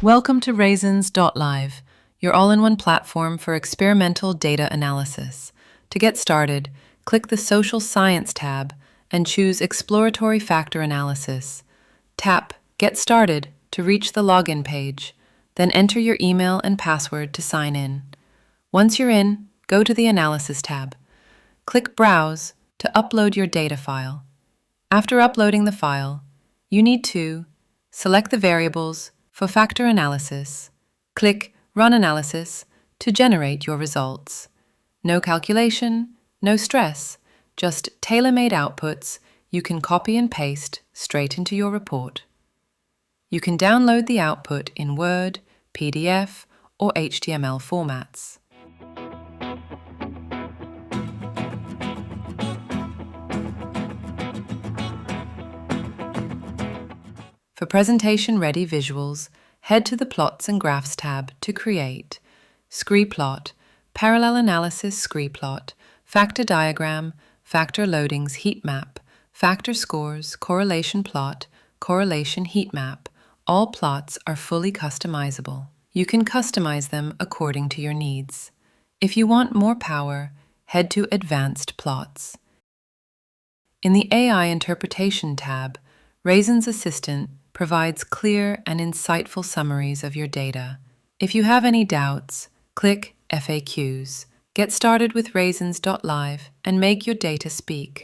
Welcome to RAISINS.live, your all-in-one platform for experimental data analysis. To get started, click the Social Science tab and choose Exploratory Factor Analysis. Tap Get Started to reach the login page, then enter your email and password to sign in. Once you're in, go to the Analysis tab. Click Browse to upload your data file. After uploading the file, you need to select the variables for factor analysis. Click Run Analysis to generate your results. No calculation, no stress, just tailor-made outputs you can copy and paste straight into your report. You can download the output in Word, PDF, or HTML formats. For presentation-ready visuals, head to the Plots and Graphs tab to create scree-plot, parallel analysis scree-plot, factor diagram, factor loadings heat map, factor scores, correlation plot, correlation heat map. All plots are fully customizable. You can customize them according to your needs. If you want more power, head to Advanced Plots. In the AI Interpretation tab, Raisins Assistant provides clear and insightful summaries of your data. If you have any doubts, click FAQs. Get started with Raisins.live and make your data speak.